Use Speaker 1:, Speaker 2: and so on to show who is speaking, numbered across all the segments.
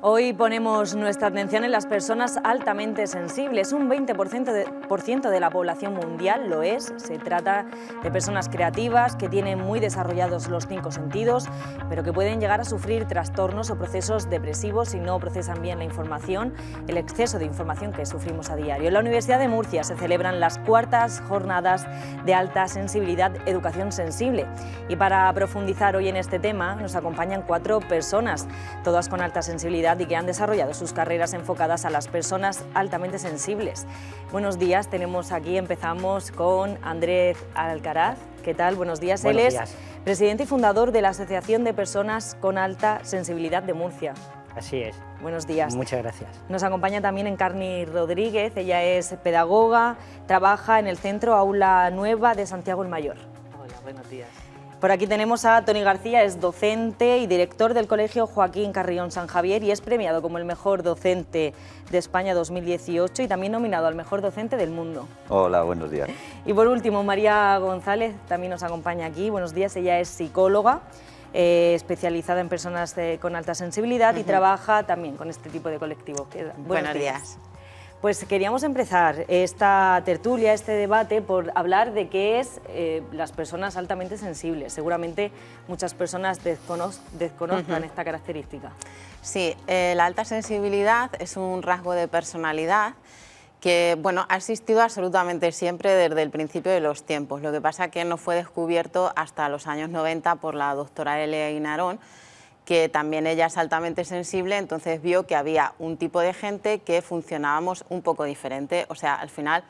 Speaker 1: Hoy ponemos nuestra atención en las personas altamente sensibles. Un 20% de la población mundial lo es. Se trata de personas creativas que tienen muy desarrollados los 5 sentidos, pero que pueden llegar a sufrir trastornos o procesos depresivos si no procesan bien la información, el exceso de información que sufrimos a diario. En la Universidad de Murcia se celebran las 4ª jornadas de alta sensibilidad Educación Sensible. Y para profundizar hoy en este tema nos acompañan 4 personas, todas con alta sensibilidad y que han desarrollado sus carreras enfocadas a las personas altamente sensibles. Buenos días, empezamos con Andrés Alcaraz. ¿Qué tal? Buenos días.
Speaker 2: Buenos
Speaker 1: Él
Speaker 2: días.
Speaker 1: es presidente y fundador de la Asociación de Personas con Alta Sensibilidad de Murcia.
Speaker 2: Así es.
Speaker 1: Buenos días.
Speaker 2: Muchas gracias.
Speaker 1: Nos acompaña también Encarni Rodríguez, ella es pedagoga, trabaja en el Centro Aula Nueva de Santiago el Mayor.
Speaker 3: Hola, buenos días.
Speaker 1: Por aquí tenemos a Toni García, es docente y director del Colegio Joaquín Carrión San Javier y es premiado como el mejor docente de España 2018 y también nominado al mejor docente del mundo.
Speaker 4: Hola, buenos días.
Speaker 1: Y por último, María González también nos acompaña aquí. Buenos días, ella es psicóloga, especializada en personas con alta sensibilidad y trabaja también con este tipo de colectivos.
Speaker 5: Buenos días.
Speaker 1: Pues queríamos empezar esta tertulia, este debate, por hablar de qué es las personas altamente sensibles. Seguramente muchas personas desconozcan esta característica.
Speaker 5: Sí, la alta sensibilidad es un rasgo de personalidad que ha existido absolutamente siempre desde el principio de los tiempos. Lo que pasa es que no fue descubierto hasta los años 90 por la doctora Elaine Aron, que también ella es altamente sensible, entonces vio que había un tipo de gente que funcionábamos un poco diferente. O sea, al final,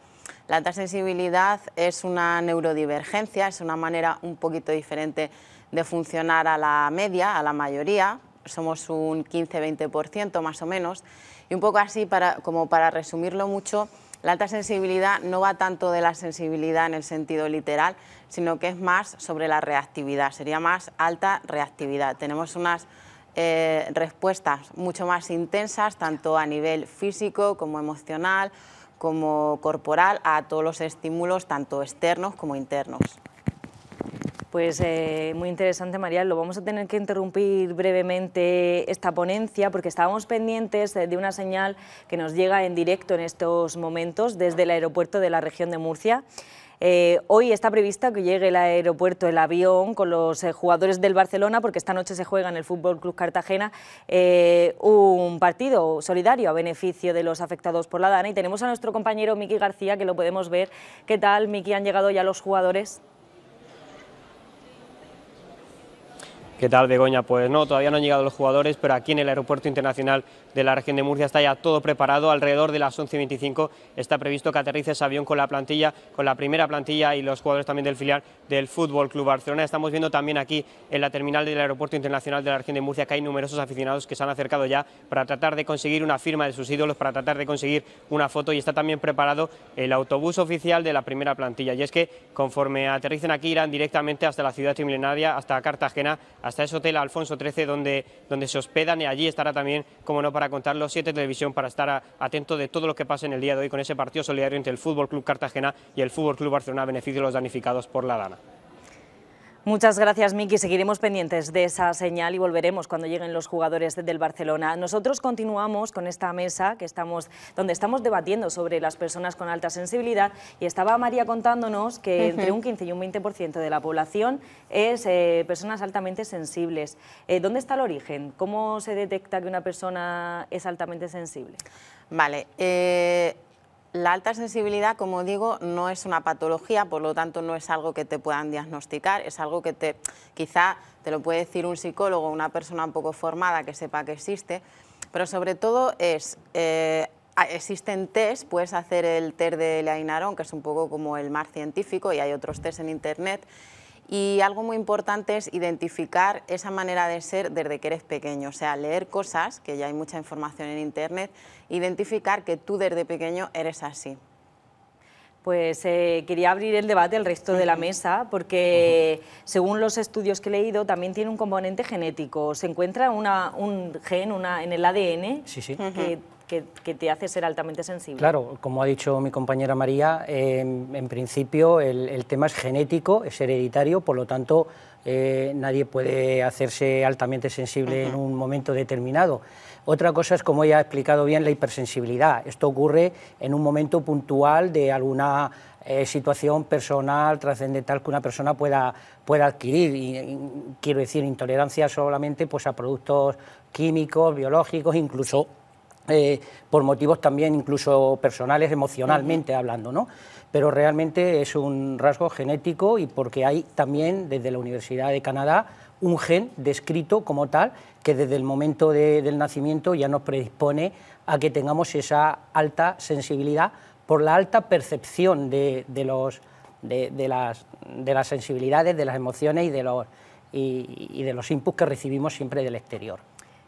Speaker 5: la alta sensibilidad es una neurodivergencia, es una manera un poquito diferente de funcionar a la media, a la mayoría. Somos un 15-20% más o menos. Y un poco así, como para resumirlo mucho, la alta sensibilidad no va tanto de la sensibilidad en el sentido literal, sino que es más sobre la reactividad, sería más alta reactividad. Tenemos unas respuestas mucho más intensas, tanto a nivel físico como emocional, como corporal, a todos los estímulos, tanto externos como internos.
Speaker 1: Pues muy interesante, María. Lo vamos a tener que interrumpir brevemente esta ponencia porque estábamos pendientes de una señal que nos llega en directo en estos momentos desde el aeropuerto de la región de Murcia. Hoy está prevista que llegue el aeropuerto el avión con los jugadores del Barcelona, porque esta noche se juega en el Fútbol Club Cartagena un partido solidario a beneficio de los afectados por la DANA, y tenemos a nuestro compañero Miki García, que lo podemos ver. ¿Qué tal, Miki? ¿Han llegado ya los jugadores?
Speaker 3: ¿Qué tal, Begoña? Pues no, todavía no han llegado los jugadores, pero aquí en el Aeropuerto Internacional de la región de Murcia está ya todo preparado. Alrededor de las 11:25 está previsto que aterrice ese avión con la plantilla, con la primera plantilla y los jugadores también del filial del Fútbol Club Barcelona. Estamos viendo también aquí en la terminal del Aeropuerto Internacional de la región de Murcia que hay numerosos aficionados que se han acercado ya para tratar de conseguir una firma de sus ídolos, para tratar de conseguir una foto, y está también preparado el autobús oficial de la primera plantilla. Y es que conforme aterricen aquí irán directamente hasta la ciudad trimilenaria, hasta Cartagena, hasta ese hotel Alfonso XIII donde se hospedan, y allí estará también, como no, para contarlo, 7 Televisión, para estar atento de todo lo que pase en el día de hoy con ese partido solidario entre el Fútbol Club Cartagena y el Fútbol Club Barcelona a beneficio de los damnificados por la DANA.
Speaker 1: Muchas gracias, Miki. Seguiremos pendientes de esa señal y volveremos cuando lleguen los jugadores del Barcelona. Nosotros continuamos con esta mesa donde estamos debatiendo sobre las personas con alta sensibilidad, y estaba María contándonos que entre un 15 y un 20% de la población es personas altamente sensibles. ¿Dónde está el origen? ¿Cómo se detecta que una persona es altamente sensible?
Speaker 5: Vale. La alta sensibilidad, como digo, no es una patología, por lo tanto no es algo que te puedan diagnosticar, es algo que quizá te lo puede decir un psicólogo, una persona un poco formada que sepa que existe, pero sobre todo existen test. Puedes hacer el test de Elaine Aron, que es un poco como el más científico, y hay otros test en internet. Y algo muy importante es identificar esa manera de ser desde que eres pequeño, o sea, leer cosas, que ya hay mucha información en internet, identificar que tú desde pequeño eres así.
Speaker 1: Pues quería abrir el debate al resto de la mesa, porque según los estudios que he leído también tiene un componente genético. Se encuentra un gen en el ADN
Speaker 2: Sí.
Speaker 1: que que te hace ser altamente sensible?
Speaker 2: Claro, como ha dicho mi compañera María, en principio el tema es genético, es hereditario, por lo tanto nadie puede hacerse altamente sensible en un momento determinado. Otra cosa es, como ya ha explicado bien, la hipersensibilidad. Esto ocurre en un momento puntual de alguna situación personal, trascendental que una persona pueda adquirir, y quiero decir, intolerancia solamente pues, a productos químicos, biológicos, incluso por motivos también incluso personales, emocionalmente hablando, ¿no? Pero realmente es un rasgo genético, y porque hay también desde la Universidad de Canadá un gen descrito como tal que desde el momento del nacimiento ya nos predispone a que tengamos esa alta sensibilidad por la alta percepción de las sensibilidades, de las emociones y de los inputs que recibimos siempre del exterior.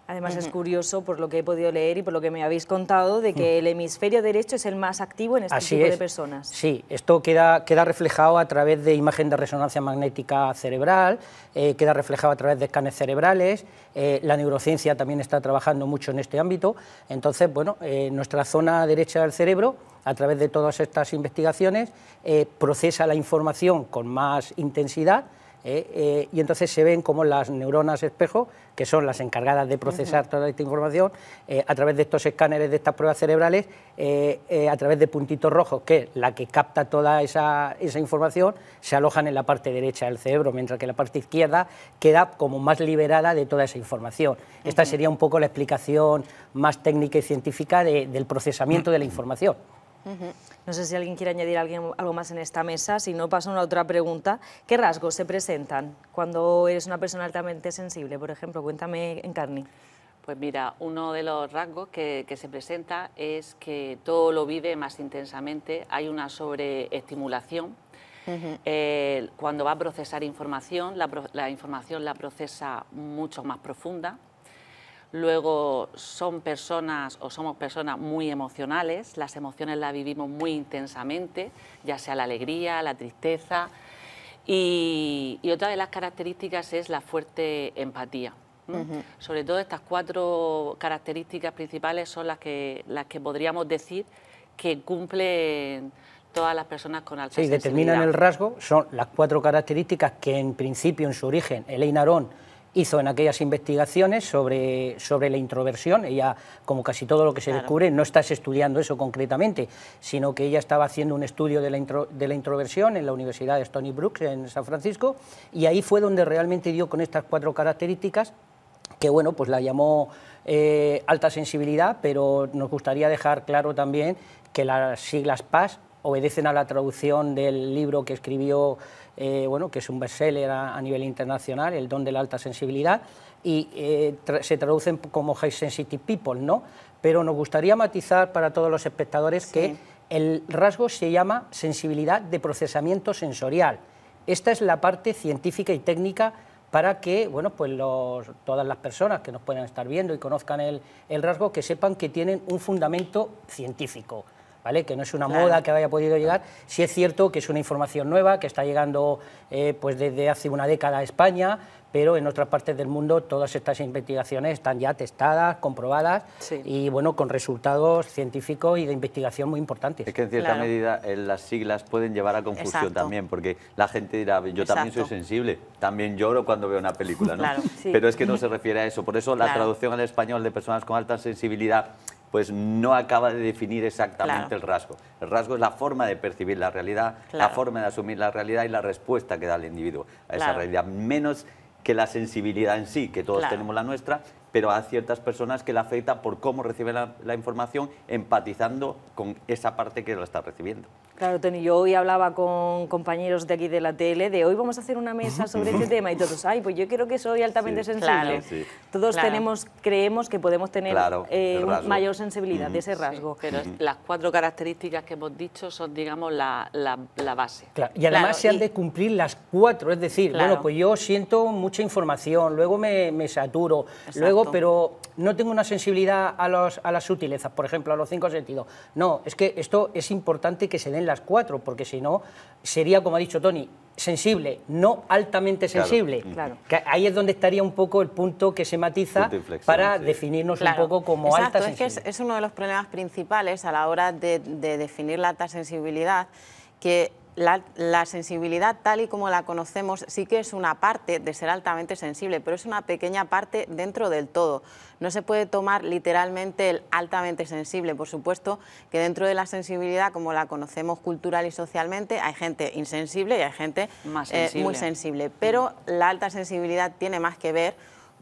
Speaker 1: Además es curioso, por lo que he podido leer y por lo que me habéis contado, de que el hemisferio derecho es el más activo en este tipo de personas.
Speaker 2: Sí, esto queda reflejado a través de imagen de resonancia magnética cerebral, queda reflejado a través de escáneres cerebrales, la neurociencia también está trabajando mucho en este ámbito. Entonces, bueno, nuestra zona derecha del cerebro, a través de todas estas investigaciones, procesa la información con más intensidad, y entonces se ven como las neuronas espejo, que son las encargadas de procesar toda esta información, a través de estos escáneres, de estas pruebas cerebrales, a través de puntitos rojos, que es la que capta toda esa información, se alojan en la parte derecha del cerebro, mientras que la parte izquierda queda como más liberada de toda esa información. Esta sería un poco la explicación más técnica y científica del procesamiento de la información.
Speaker 1: No sé si alguien quiere añadir algo más en esta mesa, si no paso a una otra pregunta. ¿Qué rasgos se presentan cuando eres una persona altamente sensible? Por ejemplo, cuéntame, Encarni.
Speaker 4: Pues mira, uno de los rasgos que se presenta es que todo lo vive más intensamente, hay una sobreestimulación. Cuando va a procesar información, la información la procesa mucho más profunda. Luego somos personas muy emocionales, las emociones las vivimos muy intensamente, ya sea la alegría, la tristeza, y otra de las características es la fuerte empatía. Sobre todo estas 4 características principales son las que podríamos decir que cumplen todas las personas con alta sensibilidad.
Speaker 2: Sí, determinan el rasgo, son las 4 características que en principio, en su origen, Elaine Aron hizo en aquellas investigaciones sobre la introversión. Ella, como casi todo lo que se descubre, no está estudiando eso concretamente, sino que ella estaba haciendo un estudio de la introversión en la Universidad de Stony Brook, en San Francisco, y ahí fue donde realmente dio con estas 4 características, que bueno, pues la llamó alta sensibilidad, pero nos gustaría dejar claro también que las siglas PAS obedecen a la traducción del libro que escribió, bueno, que es un bestseller a nivel internacional, El don de la alta sensibilidad, y se traducen como High Sensitive People, ¿no? Pero nos gustaría matizar para todos los espectadores que el rasgo se llama sensibilidad de procesamiento sensorial. Esta es la parte científica y técnica para que, bueno, pues todas las personas que nos puedan estar viendo y conozcan el rasgo, que sepan que tienen un fundamento científico, ¿vale? Que no es una moda que haya podido llegar. Sí es cierto que es una información nueva que está llegando pues desde hace una década a España, pero en otras partes del mundo todas estas investigaciones están ya testadas, comprobadas y bueno, con resultados científicos y de investigación muy importantes.
Speaker 6: Es que en cierta medida las siglas pueden llevar a confusión también, porque la gente dirá, yo también soy sensible, también lloro cuando veo una película, ¿no? Pero es que no se refiere a eso, por eso la traducción al español de personas con alta sensibilidad pues no acaba de definir exactamente el rasgo. El rasgo es la forma de percibir la realidad, la forma de asumir la realidad y la respuesta que da el individuo a esa realidad, menos que la sensibilidad en sí, que todos tenemos la nuestra, pero a ciertas personas que la afecta por cómo reciben la información, empatizando con esa parte que lo está recibiendo.
Speaker 1: Claro, Tony, yo hoy hablaba con compañeros de aquí de la tele, de hoy vamos a hacer una mesa sobre este tema, y todos, ay, pues yo creo que soy altamente sensible. Todos creemos que podemos tener mayor sensibilidad de ese rasgo.
Speaker 4: Pero las 4 características que hemos dicho son, digamos, la base.
Speaker 2: Y además se han de cumplir las 4, es decir, bueno, pues yo siento mucha información, luego me saturo, luego, pero no tengo una sensibilidad a las sutilezas, por ejemplo, a los 5 sentidos. No, es que esto es importante que se den las 4, porque si no, sería, como ha dicho Tony, sensible, no altamente sensible.
Speaker 1: Claro.
Speaker 2: Que ahí es donde estaría un poco el punto que se matiza para definirnos un poco como alta sensibilidad.
Speaker 5: Es que es uno de los problemas principales a la hora de definir la alta sensibilidad, que la sensibilidad tal y como la conocemos sí que es una parte de ser altamente sensible, pero es una pequeña parte dentro del todo. No se puede tomar literalmente el altamente sensible. Por supuesto que dentro de la sensibilidad, como la conocemos cultural y socialmente, hay gente insensible y hay gente muy sensible. Pero la alta sensibilidad tiene más que ver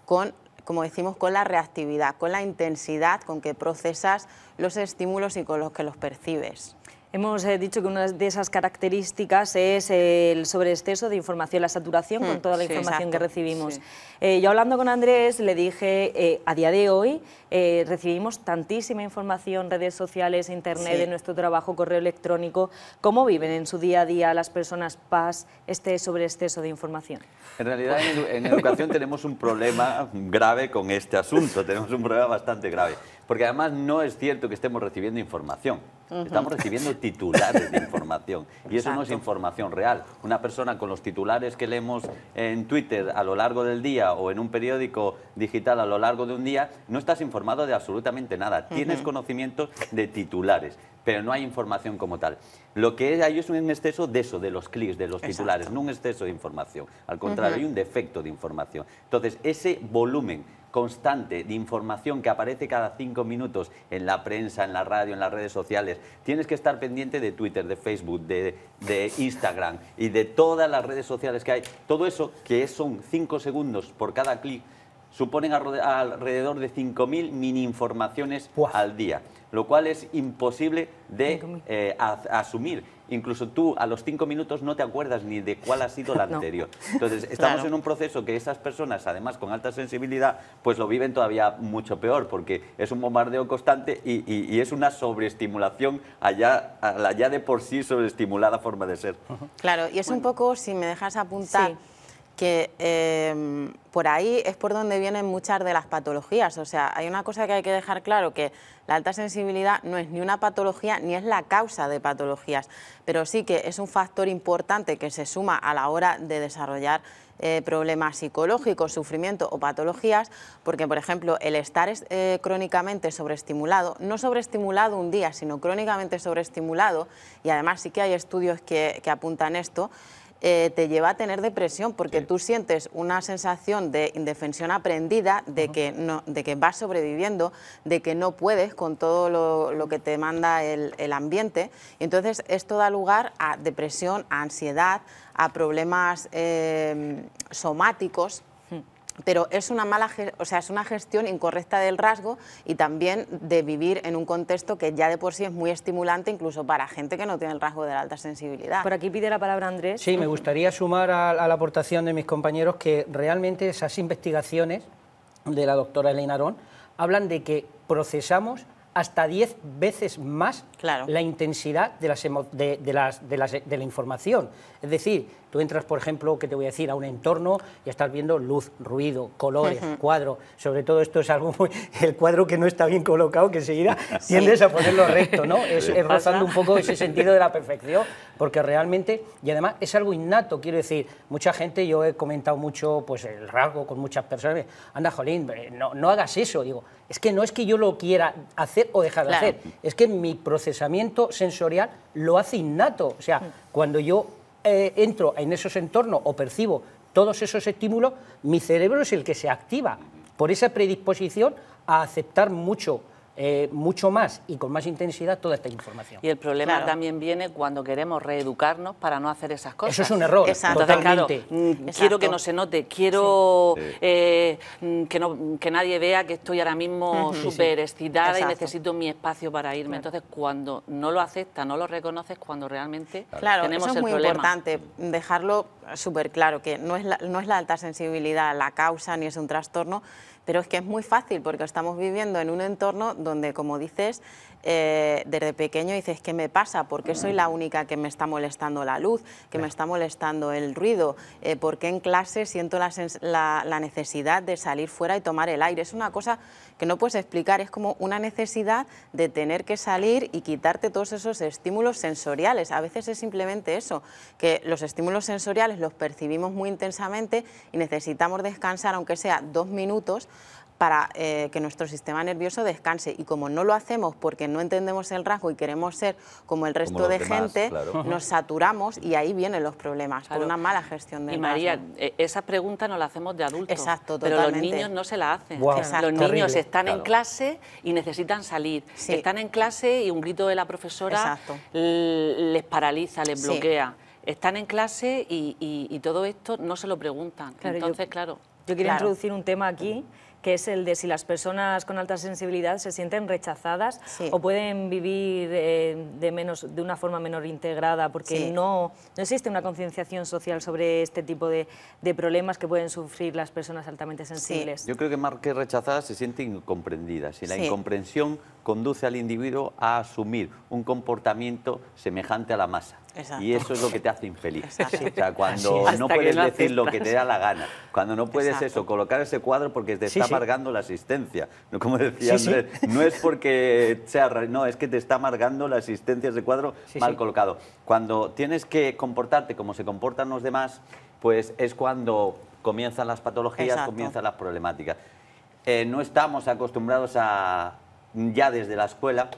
Speaker 5: con, como decimos, con la reactividad, con la intensidad con que procesas los estímulos y con los que los percibes.
Speaker 1: Hemos dicho que una de esas características es el sobreexceso de información, la saturación con toda la información que recibimos. Yo hablando con Andrés le dije, a día de hoy recibimos tantísima información, redes sociales, internet, de nuestro trabajo, correo electrónico. ¿Cómo viven en su día a día las personas PAS este sobreexceso de información?
Speaker 6: En realidad en educación tenemos un problema grave con este asunto, tenemos un problema bastante grave, porque además no es cierto que estemos recibiendo información. Estamos recibiendo titulares de información y eso no es información real. Una persona con los titulares que leemos en Twitter a lo largo del día o en un periódico digital a lo largo de un día, no estás informado de absolutamente nada. Tienes conocimientos de titulares, pero no hay información como tal. Lo que hay es un exceso de eso, de los clics, de los titulares, no un exceso de información. Al contrario, hay un defecto de información. Entonces, ese volumen constante de información que aparece cada 5 minutos en la prensa, en la radio, en las redes sociales, tienes que estar pendiente de Twitter, de Facebook, de Instagram y de todas las redes sociales que hay. Todo eso, que son 5 segundos por cada clic, suponen alrededor de 5.000 mini informaciones al día, lo cual es imposible de asumir. Incluso tú a los 5 minutos no te acuerdas ni de cuál ha sido la anterior. Entonces estamos en un proceso que esas personas, además con alta sensibilidad, pues lo viven todavía mucho peor, porque es un bombardeo constante y es una sobreestimulación a la ya de por sí sobreestimulada forma de ser.
Speaker 5: Claro, y es un poco, si me dejas apuntar, que por ahí es por donde vienen muchas de las patologías. O sea, hay una cosa que hay que dejar claro, que la alta sensibilidad no es ni una patología ni es la causa de patologías, pero sí que es un factor importante que se suma a la hora de desarrollar problemas psicológicos, sufrimiento o patologías, porque, por ejemplo, el estar crónicamente sobreestimulado, no sobreestimulado un día, sino crónicamente sobreestimulado, y además sí que hay estudios que apuntan esto, te lleva a tener depresión, porque tú sientes una sensación de indefensión aprendida, de que vas sobreviviendo, de que no puedes con todo lo que te manda el ambiente, y entonces esto da lugar a depresión, a ansiedad, a problemas somáticos. Pero es una es una gestión incorrecta del rasgo y también de vivir en un contexto que ya de por sí es muy estimulante, incluso para gente que no tiene el rasgo de la alta sensibilidad.
Speaker 1: Por aquí pide la palabra Andrés.
Speaker 2: Sí, me gustaría sumar a la aportación de mis compañeros que realmente esas investigaciones de la doctora Elena Arón hablan de que procesamos hasta 10 veces más la intensidad de la información. Es decir, tú entras, por ejemplo, que te voy a decir, a un entorno y estás viendo luz, ruido, colores, cuadro. Sobre todo esto es algo el cuadro que no está bien colocado, que enseguida tiendes a ponerlo recto, ¿no? Es rozando un poco ese sentido de la perfección, porque realmente, y además es algo innato, quiero decir, mucha gente, yo he comentado mucho pues el rasgo con muchas personas, anda, jolín, no hagas eso, digo, es que no es que yo lo quiera hacer o dejar de hacer, es que mi procesamiento sensorial lo hace innato, o sea, cuando yo entro en esos entornos o percibo todos esos estímulos, mi cerebro es el que se activa por esa predisposición a aceptar mucho más y con más intensidad toda esta información.
Speaker 4: Y el problema también viene cuando queremos reeducarnos para no hacer esas cosas.
Speaker 2: Eso es un error, totalmente.
Speaker 4: Claro, quiero que no se note, quiero que nadie vea que estoy ahora mismo súper excitada y necesito mi espacio para irme. Entonces, cuando no lo aceptas, no lo reconoces, cuando realmente tenemos
Speaker 5: eso es
Speaker 4: el
Speaker 5: muy
Speaker 4: problema.
Speaker 5: Importante dejarlo súper claro, que no es la alta sensibilidad la causa ni es un trastorno, pero es que es muy fácil porque estamos viviendo en un entorno donde, como dices, desde pequeño dices, ¿qué me pasa? ¿Por qué soy la única que me está molestando la luz, que me está molestando el ruido? ¿Por qué en clase siento la necesidad de salir fuera y tomar el aire? Es una cosa que no puedes explicar, es como una necesidad de tener que salir y quitarte todos esos estímulos sensoriales. A veces es simplemente eso, que los estímulos sensoriales los percibimos muy intensamente y necesitamos descansar, aunque sea 2 minutos, para que nuestro sistema nervioso descanse, y como no lo hacemos porque no entendemos el rasgo y queremos ser como el resto de gente, claro, nos saturamos y ahí vienen los problemas, por una mala gestión del rasgo.
Speaker 4: Y María, esa pregunta nos la hacemos de adultos.
Speaker 5: Exacto,
Speaker 4: pero
Speaker 5: totalmente.
Speaker 4: Los niños no se la hacen.
Speaker 2: Wow,
Speaker 4: los niños están
Speaker 2: claro,
Speaker 4: en clase y necesitan salir. Sí. Están en clase y un grito de la profesora les paraliza, les bloquea. Están en clase y todo esto no se lo preguntan.
Speaker 1: Claro,
Speaker 4: entonces,
Speaker 1: yo quiero introducir un tema aquí, que es el de si las personas con alta sensibilidad se sienten rechazadas o pueden vivir de una forma menor integrada, porque no existe una concienciación social sobre este tipo de problemas que pueden sufrir las personas altamente sensibles.
Speaker 6: Yo creo que más que rechazadas se sienten incomprendidas, y la incomprensión conduce al individuo a asumir un comportamiento semejante a la masa. Exacto. Y eso es lo que te hace infeliz. Exacto. O sea, cuando no puedes decir lo que te da la gana, cuando no puedes colocar ese cuadro porque te está amargando la asistencia. No, como decía Andrés, no es porque sea, no, es que te está amargando la asistencia ese cuadro mal colocado. Cuando tienes que comportarte como se comportan los demás, pues es cuando comienzan las patologías, comienzan las problemáticas. No estamos acostumbrados ya desde la escuela,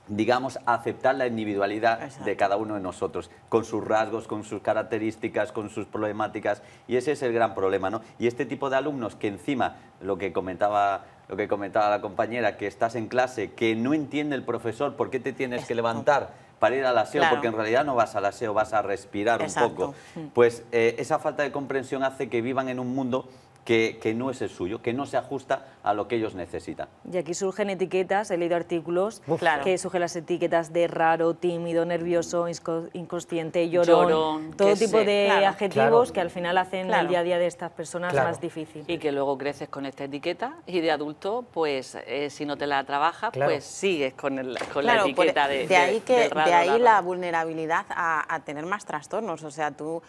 Speaker 6: digamos, a aceptar la individualidad de cada uno de nosotros, con sus rasgos, con sus características, con sus problemáticas, y ese es el gran problema, ¿no? Y este tipo de alumnos que encima, lo que comentaba la compañera, que estás en clase, que no entiende el profesor por qué te tienes que levantar para ir al aseo, porque en realidad no vas al aseo, vas a respirar un poco. Pues esa falta de comprensión hace que vivan en un mundo que no es el suyo, que no se ajusta a lo que ellos necesitan.
Speaker 1: Y aquí surgen etiquetas, he leído artículos que surgen las etiquetas de raro, tímido, nervioso, inconsciente, llorón, todo tipo de adjetivos que al final hacen el día a día de estas personas más difícil.
Speaker 4: Y que luego creces con esta etiqueta y de adulto, pues si no te la trabajas, pues sigues con la etiqueta
Speaker 5: de ahí la vulnerabilidad a tener más trastornos. O sea, tú,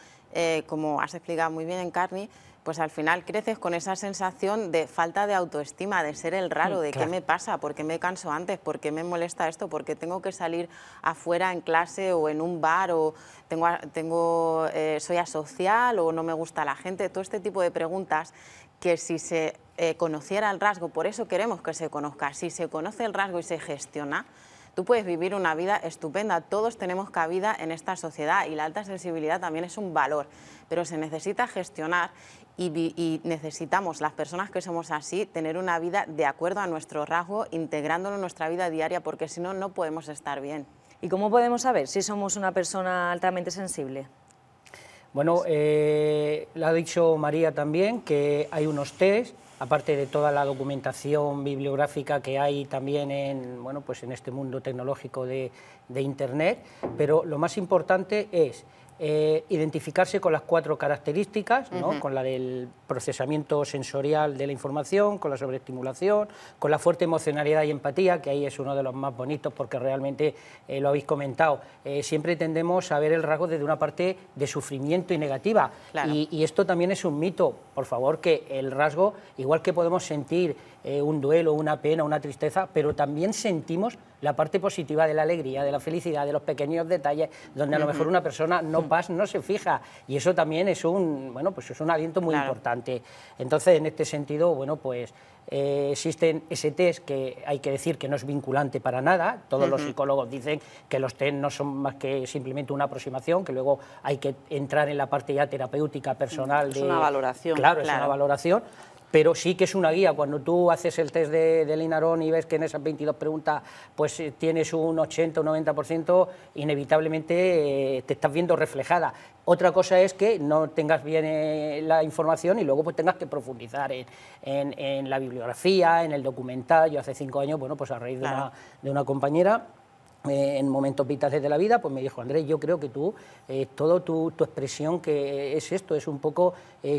Speaker 5: como has explicado muy bien, Encarni, pues al final creces con esa sensación de falta de autoestima, de ser el raro, de qué me pasa, por qué me canso antes, por qué me molesta esto, por qué tengo que salir afuera en clase o en un bar, o soy asocial o no me gusta la gente. Todo este tipo de preguntas que si se conociera el rasgo, por eso queremos que se conozca, si se conoce el rasgo y se gestiona, tú puedes vivir una vida estupenda. Todos tenemos cabida en esta sociedad y la alta sensibilidad también es un valor, pero se necesita gestionar y necesitamos, las personas que somos así, tener una vida de acuerdo a nuestro rasgo, integrándolo en nuestra vida diaria, porque si no, no podemos estar bien.
Speaker 1: ¿Y cómo podemos saber si somos una persona altamente sensible?
Speaker 2: Bueno, lo ha dicho María también, que hay unos test, aparte de toda la documentación bibliográfica que hay también en este mundo tecnológico de Internet, pero lo más importante es identificarse con las 4 características, ¿no? Con la del procesamiento sensorial de la información, con la sobreestimulación, con la fuerte emocionalidad y empatía, que ahí es uno de los más bonitos porque realmente lo habéis comentado. Siempre tendemos a ver el rasgo desde una parte de sufrimiento y negativa, y esto también es un mito. Por favor, que el rasgo, igual que podemos sentir un duelo, una pena, una tristeza, pero también sentimos la parte positiva de la alegría, de la felicidad, de los pequeños detalles, donde a lo mejor una persona no se fija, y eso también es un aliento muy importante. Entonces, en este sentido, existen ese test, que hay que decir que no es vinculante para nada. Todos los psicólogos dicen que los test no son más que simplemente una aproximación, que luego hay que entrar en la parte ya terapéutica personal.
Speaker 4: Es una valoración.
Speaker 2: Claro, es una valoración. Pero sí que es una guía. Cuando tú haces el test de Leinarón y ves que en esas 22 preguntas pues tienes un 80 o 90%, inevitablemente te estás viendo reflejada. Otra cosa es que no tengas bien la información y luego pues tengas que profundizar en la bibliografía, en el documental. Yo hace 5 años, a raíz de una compañera, en momentos vitales de la vida, pues me dijo: Andrés, yo creo que tú, todo tu expresión, que es esto, es un poco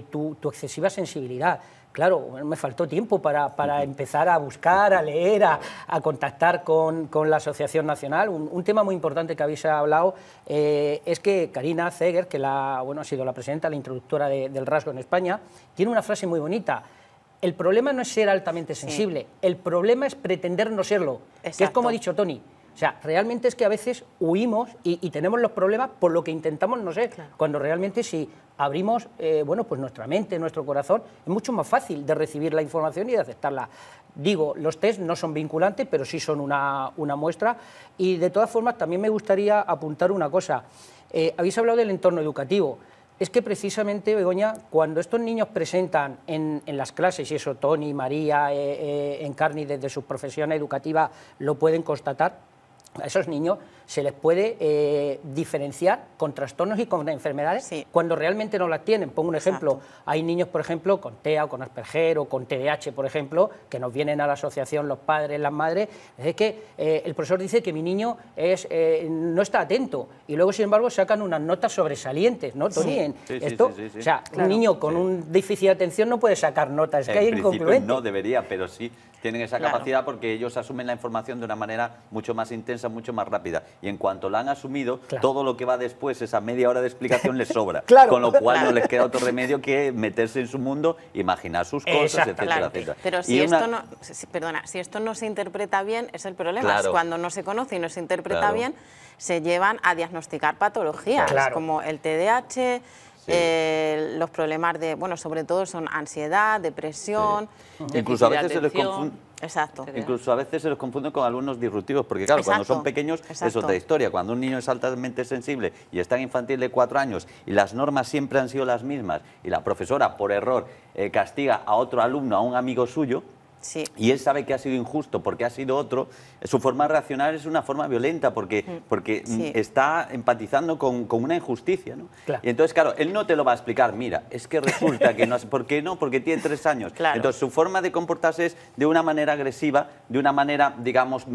Speaker 2: tu excesiva sensibilidad. Claro, me faltó tiempo para empezar a buscar, a leer, a contactar con la Asociación Nacional. Un tema muy importante que habéis hablado es que Karina Zeger, que ha sido la presidenta, la introductora del rasgo en España, tiene una frase muy bonita. El problema no es ser altamente sensible, el problema es pretender no serlo, que es como ha dicho Toni. O sea, realmente es que a veces huimos y tenemos los problemas por lo que intentamos no ser, cuando realmente si abrimos pues nuestra mente, nuestro corazón, es mucho más fácil de recibir la información y de aceptarla. Digo, los test no son vinculantes, pero sí son una muestra, y de todas formas también me gustaría apuntar una cosa. Habéis hablado del entorno educativo. Es que precisamente, Begoña, cuando estos niños presentan en las clases, y eso Toni, María, Encarni, desde su profesión educativa lo pueden constatar, a esos niños se les puede diferenciar con trastornos y con enfermedades cuando realmente no las tienen. Pongo un ejemplo, hay niños, por ejemplo, con TEA o con Asperger o con TDAH, por ejemplo, que nos vienen a la asociación los padres, las madres, es que el profesor dice que mi niño no está atento y luego, sin embargo, sacan unas notas sobresalientes, ¿no, Toni? O sea, un niño con un déficit de atención no puede sacar notas, es que hay incongruente.
Speaker 6: No debería, pero sí tienen esa capacidad porque ellos asumen la información de una manera mucho más intensa, mucho más rápida. Y en cuanto la han asumido, todo lo que va después, esa media hora de explicación, les sobra. Con lo cual no les queda otro remedio que meterse en su mundo, imaginar sus cosas, etcétera, etcétera.
Speaker 5: Pero si esto no se interpreta bien, es el problema. Cuando no se conoce y no se interpreta bien, se llevan a diagnosticar patologías, como el TDAH, los problemas de, sobre todo son ansiedad, depresión.
Speaker 6: Incluso a veces se les confunde. Incluso a veces se los confunde con alumnos disruptivos, porque claro, cuando son pequeños es otra historia. Cuando un niño es altamente sensible y está en infantil de 4 años y las normas siempre han sido las mismas y la profesora por error castiga a otro alumno, a un amigo suyo, y él sabe que ha sido injusto porque ha sido otro, su forma de reaccionar es una forma violenta porque está empatizando con una injusticia, ¿no? Y entonces, claro, él no te lo va a explicar, mira, es que resulta que no, ¿por qué no? Porque tiene 3 años. Entonces, su forma de comportarse es de una manera agresiva, de una manera, digamos,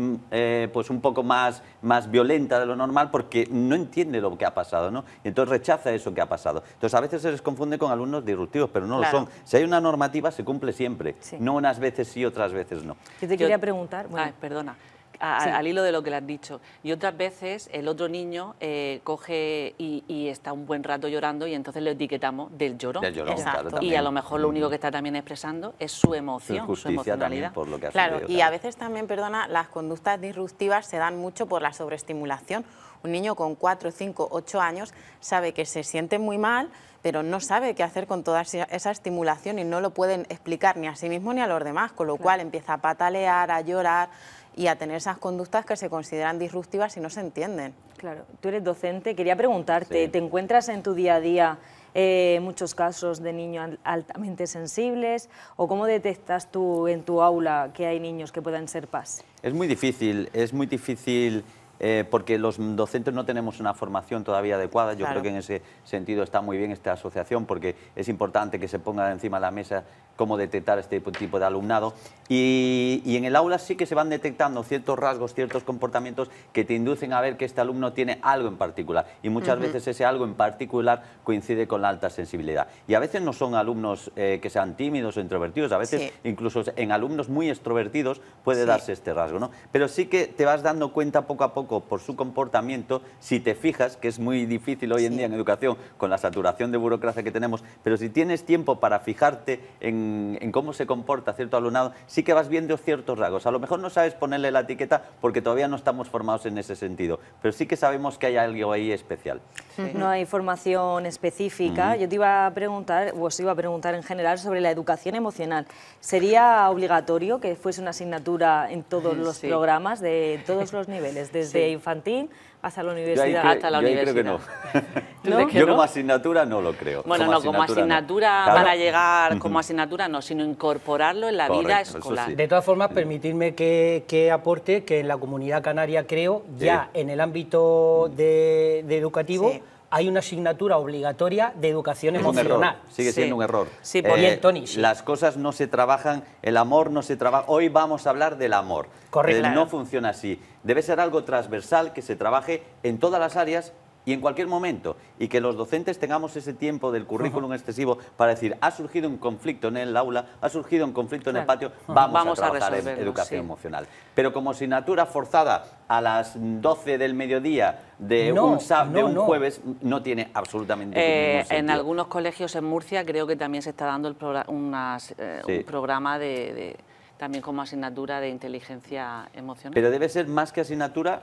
Speaker 6: pues un poco más violenta de lo normal porque no entiende lo que ha pasado, ¿no? Y entonces rechaza eso que ha pasado. Entonces, a veces se les confunde con alumnos disruptivos, pero no lo son. Si hay una normativa, se cumple siempre, no unas veces sí, otras veces no.
Speaker 1: Yo te quería preguntar...
Speaker 4: perdona. Al hilo de lo que le has dicho. Y otras veces el otro niño coge y está un buen rato llorando y entonces le etiquetamos del llorón.
Speaker 6: Claro,
Speaker 4: y a lo mejor lo único que está también expresando es su emoción, su emocionalidad.
Speaker 6: Por lo que
Speaker 5: y a veces también, las conductas disruptivas se dan mucho por la sobreestimulación. Un niño con 4, 5, 8 años sabe que se siente muy mal, pero no sabe qué hacer con toda esa estimulación y no lo pueden explicar ni a sí mismo ni a los demás, con lo cual empieza a patalear, a llorar y a tener esas conductas que se consideran disruptivas y no se entienden.
Speaker 1: Claro, tú eres docente, quería preguntarte, ¿te encuentras en tu día a día muchos casos de niños altamente sensibles o cómo detectas tú en tu aula que hay niños que puedan ser PAS?
Speaker 6: Es muy difícil porque los docentes no tenemos una formación todavía adecuada. Yo creo que en ese sentido está muy bien esta asociación porque es importante que se ponga encima de la mesa cómo detectar este tipo de alumnado y en el aula sí que se van detectando ciertos rasgos, ciertos comportamientos que te inducen a ver que este alumno tiene algo en particular y muchas veces ese algo en particular coincide con la alta sensibilidad y a veces no son alumnos que sean tímidos o introvertidos, a veces incluso en alumnos muy extrovertidos puede darse este rasgo, ¿no? Pero sí que te vas dando cuenta poco a poco por su comportamiento, si te fijas, que es muy difícil hoy en día en educación con la saturación de burocracia que tenemos, pero si tienes tiempo para fijarte en cómo se comporta cierto alumnado, sí que vas viendo ciertos rasgos. A lo mejor no sabes ponerle la etiqueta porque todavía no estamos formados en ese sentido, pero sí que sabemos que hay algo ahí especial.
Speaker 1: No hay formación específica. Yo te iba a preguntar, o os iba a preguntar en general sobre la educación emocional. ¿Sería obligatorio que fuese una asignatura en todos los programas de todos los niveles, desde infantil hasta la universidad?
Speaker 6: Hasta la universidad. Creo que no. Yo como asignatura no lo creo.
Speaker 4: Bueno, como asignatura para llegar como asignatura no, sino incorporarlo en la vida escolar.
Speaker 2: De todas formas, permitidme que aporte que en la Comunidad Canaria, creo, ya en el ámbito de educativo, hay una asignatura obligatoria de educación emocional.
Speaker 6: Sigue siendo un error.
Speaker 2: Bien, Toni,
Speaker 6: las cosas no se trabajan, el amor no se trabaja. Hoy vamos a hablar del amor.
Speaker 2: Correcto.
Speaker 6: No funciona así. Debe ser algo transversal que se trabaje en todas las áreas y en cualquier momento, y que los docentes tengamos ese tiempo del currículum excesivo para decir, ha surgido un conflicto en el aula, ha surgido un conflicto en el patio, vamos a trabajar en educación emocional. Pero como asignatura forzada a las 12 del mediodía de un jueves no tiene absolutamente ningún sentido.
Speaker 4: En algunos colegios en Murcia creo que también se está dando un programa también como asignatura de inteligencia emocional.
Speaker 6: Pero debe ser más que asignatura,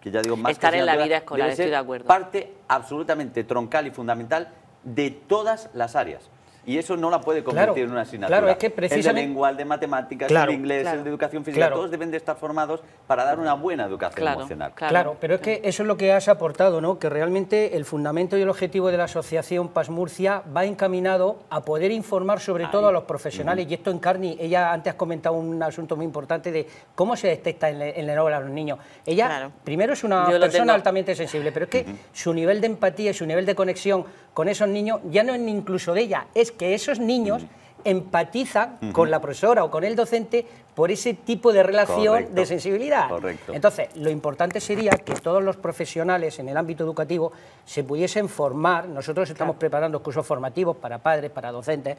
Speaker 6: que ya digo, más
Speaker 4: estar
Speaker 6: que
Speaker 4: en la vida escolar, estoy de acuerdo.
Speaker 6: Parte absolutamente troncal y fundamental de todas las áreas. Y eso no la puede convertir en una asignatura.
Speaker 2: Claro, es que precisamente...
Speaker 6: El de lengua, el de matemáticas, el de inglés, el de educación física, todos deben de estar formados para dar una buena educación emocional.
Speaker 2: Claro, pero es que eso es lo que has aportado, ¿no? Que realmente el fundamento y el objetivo de la Asociación Paz Murcia va encaminado a poder informar sobre todo a los profesionales, y esto en Carni, ella antes has comentado un asunto muy importante de cómo se detecta en el enojo a los niños. Ella, primero, es una persona altamente sensible, pero es que su nivel de empatía y su nivel de conexión con esos niños ya no es ni incluso de ella, es que esos niños empatizan con la profesora o con el docente por ese tipo de relación de sensibilidad. Entonces, lo importante sería que todos los profesionales en el ámbito educativo se pudiesen formar. Nosotros estamos preparando cursos formativos para padres, para docentes,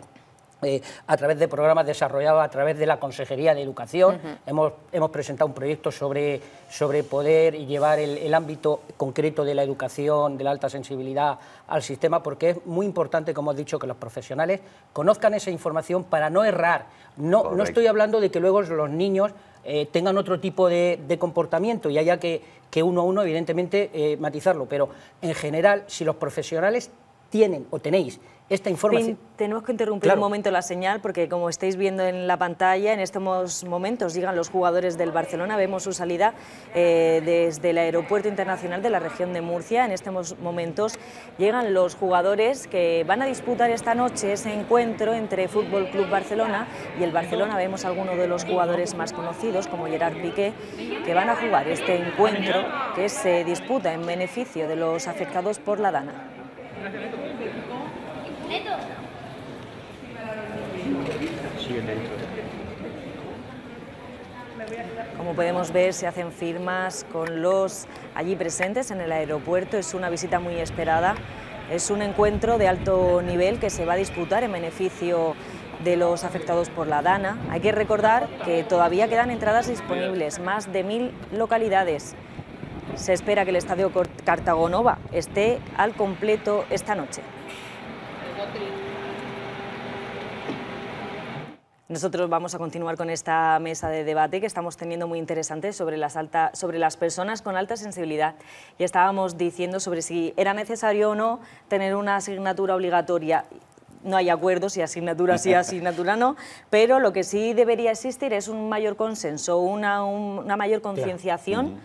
Speaker 2: a través de programas desarrollados a través de la Consejería de Educación. Hemos presentado un proyecto sobre poder llevar el ámbito concreto de la educación, de la alta sensibilidad al sistema, porque es muy importante, como he dicho, que los profesionales conozcan esa información para no errar. No estoy hablando de que luego los niños tengan otro tipo de comportamiento y haya que uno a uno, evidentemente, matizarlo, pero en general, si los profesionales tienen o tenéis esta información...
Speaker 1: Tenemos que interrumpir un momento la señal porque, como estáis viendo en la pantalla, en estos momentos llegan los jugadores del Barcelona. Vemos su salida desde el Aeropuerto Internacional de la región de Murcia. En estos momentos llegan los jugadores que van a disputar esta noche ese encuentro entre Fútbol Club Barcelona y el Barcelona. Vemos a algunos de los jugadores más conocidos, como Gerard Piqué, que van a jugar este encuentro que se disputa en beneficio de los afectados por la Dana. Como podemos ver, se hacen firmas con los allí presentes en el aeropuerto. Es una visita muy esperada. Es un encuentro de alto nivel que se va a disputar en beneficio de los afectados por la Dana. Hay que recordar que todavía quedan entradas disponibles, más de 1000 localidades. Se espera que el Estadio Cartagonova esté al completo esta noche. Nosotros vamos a continuar con esta mesa de debate que estamos teniendo muy interesante sobre las personas con alta sensibilidad. Y estábamos diciendo sobre si era necesario o no tener una asignatura obligatoria. No hay acuerdo si asignatura sí, asignatura no, pero lo que sí debería existir es un mayor consenso, una mayor concienciación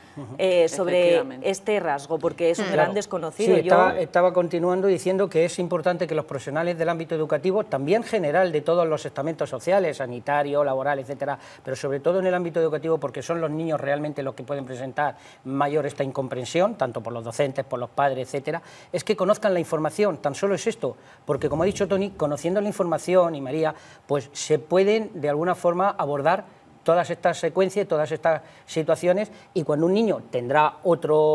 Speaker 1: sobre este rasgo, porque es un gran desconocido.
Speaker 2: Sí, estaba continuando diciendo que es importante que los profesionales del ámbito educativo, también general de todos los estamentos sociales, sanitario, laboral, etcétera, pero sobre todo en el ámbito educativo, porque son los niños realmente los que pueden presentar mayor esta incomprensión, tanto por los docentes, por los padres, etcétera, es que conozcan la información. Tan solo es esto, porque como ha dicho Toni, conociendo la información, y María, pues se pueden de alguna forma abordar todas estas secuencias, todas estas situaciones, y cuando un niño tendrá otra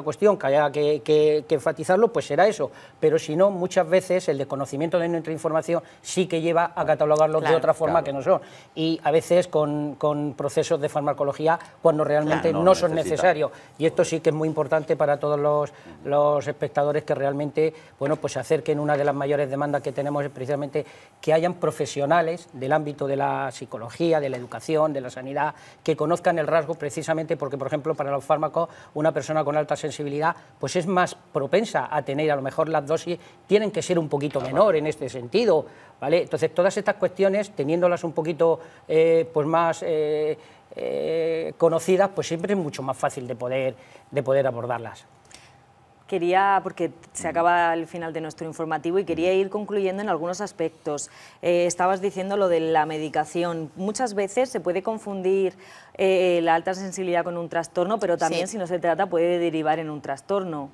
Speaker 2: cuestión que haya que enfatizarlo, pues será eso, pero si no, muchas veces el desconocimiento de nuestra información sí que lleva a catalogarlos de otra forma que no son, y a veces con procesos de farmacología cuando realmente no son necesarios, y esto sí que es muy importante para todos los espectadores que realmente, bueno, pues se acerquen. Una de las mayores demandas que tenemos es precisamente que hayan profesionales del ámbito de la psicología, de la educación, de la sanidad, que conozcan el rasgo, precisamente porque, por ejemplo, para los fármacos, una persona con alta sensibilidad pues es más propensa a tener, a lo mejor las dosis tienen que ser un poquito menor en este sentido, ¿vale? Entonces, todas estas cuestiones, teniéndolas un poquito pues más conocidas, pues siempre es mucho más fácil de poder abordarlas.
Speaker 1: Quería, porque se acaba el final de nuestro informativo, y quería ir concluyendo en algunos aspectos. Estabas diciendo lo de la medicación. Muchas veces se puede confundir la alta sensibilidad con un trastorno, pero también si no se trata puede derivar en un trastorno.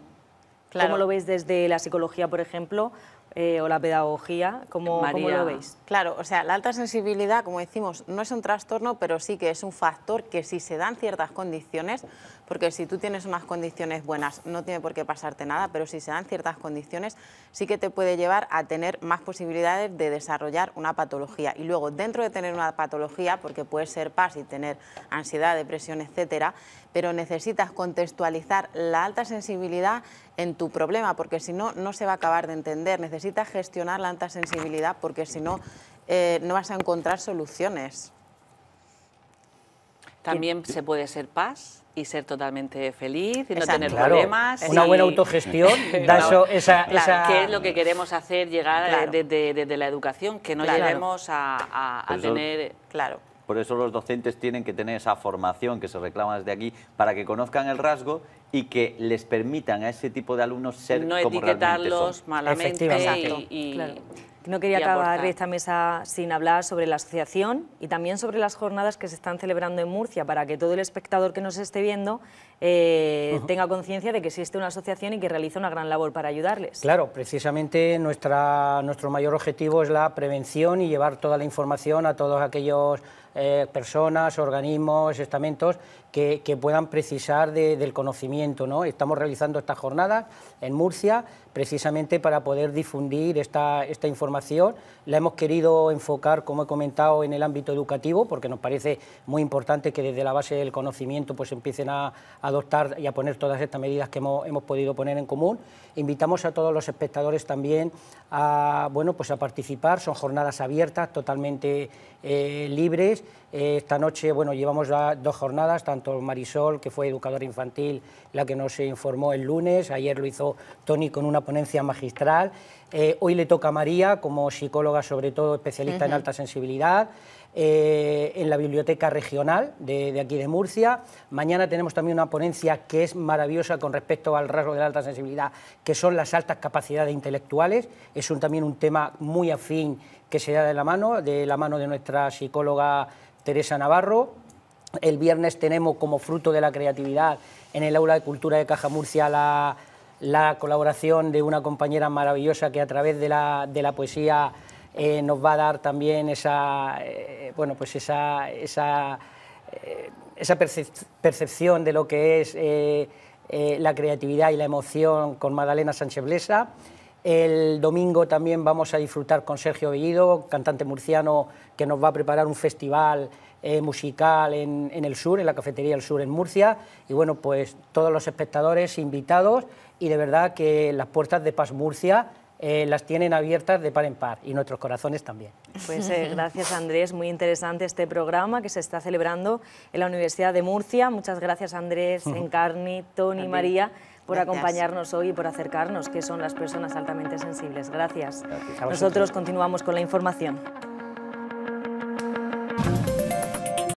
Speaker 1: ¿Cómo lo veis desde la psicología, por ejemplo, o la pedagogía? ¿Cómo lo veis?
Speaker 5: Claro, o sea, la alta sensibilidad, como decimos, no es un trastorno, pero sí que es un factor que, si se dan ciertas condiciones, porque si tú tienes unas condiciones buenas no tiene por qué pasarte nada, pero si se dan ciertas condiciones sí que te puede llevar a tener más posibilidades de desarrollar una patología. Y luego, dentro de tener una patología, porque puede ser PAS y tener ansiedad, depresión, etcétera, pero necesitas contextualizar la alta sensibilidad en tu problema, porque si no, no se va a acabar de entender. Necesitas gestionar la alta sensibilidad, porque si no, no vas a encontrar soluciones.
Speaker 4: También se puede ser PAS y ser totalmente feliz y no
Speaker 5: Exacto.
Speaker 4: tener
Speaker 2: Claro,
Speaker 4: problemas.
Speaker 2: una buena autogestión da esa...
Speaker 4: Que es lo que queremos hacer, llegar desde la educación, que no lleguemos a tener...
Speaker 5: Claro.
Speaker 6: Por eso los docentes tienen que tener esa formación que se reclama desde aquí para que conozcan el rasgo y que les permitan a ese tipo de alumnos ser
Speaker 4: no
Speaker 6: como realmente son.
Speaker 4: etiquetarlos malamente
Speaker 1: Claro. No quería acabar esta mesa sin hablar sobre la asociación y también sobre las jornadas que se están celebrando en Murcia, para que todo el espectador que nos esté viendo tenga conciencia de que existe una asociación y que realiza una gran labor para ayudarles.
Speaker 2: Claro, precisamente nuestro mayor objetivo es la prevención y llevar toda la información a todos aquellos personas, organismos, estamentos que puedan precisar del conocimiento, ¿no? Estamos realizando estas jornadas en Murcia precisamente para poder difundir esta información. La hemos querido enfocar, como he comentado, en el ámbito educativo, porque nos parece muy importante que desde la base del conocimiento pues empiecen a adoptar y a poner todas estas medidas que hemos podido poner en común. Invitamos a todos los espectadores también a participar. Son jornadas abiertas, totalmente libres. Esta noche llevamos 2 jornadas, tanto Marisol, que fue educadora infantil, la que nos informó el lunes, ayer lo hizo Tony con una ponencia magistral, hoy le toca a María como psicóloga, sobre todo especialista en alta sensibilidad, en la biblioteca regional de aquí de Murcia. Mañana tenemos también una ponencia que es maravillosa con respecto al rasgo de la alta sensibilidad, que son las altas capacidades intelectuales. Es también un tema muy afín que se da de la mano de nuestra psicóloga Teresa Navarro. El viernes tenemos, como fruto de la creatividad, en el Aula de Cultura de Caja Murcia la colaboración de una compañera maravillosa que a través de la poesía nos va a dar también esa percepción de lo que es la creatividad y la emoción con Magdalena Sánchez Blesa. El domingo también vamos a disfrutar con Sergio Bellido, cantante murciano, que nos va a preparar un festival musical en el sur, en la Cafetería del Sur en Murcia. Y bueno, pues todos los espectadores invitados, y de verdad que las puertas de PAS Murcia las tienen abiertas de par en par, y nuestros corazones también.
Speaker 1: Pues gracias, Andrés, muy interesante este programa que se está celebrando en la Universidad de Murcia. Muchas gracias, Andrés, Encarni, Tony, María, por acompañarnos hoy y por acercarnos qué son las personas altamente sensibles. Gracias. Nosotros continuamos con la información.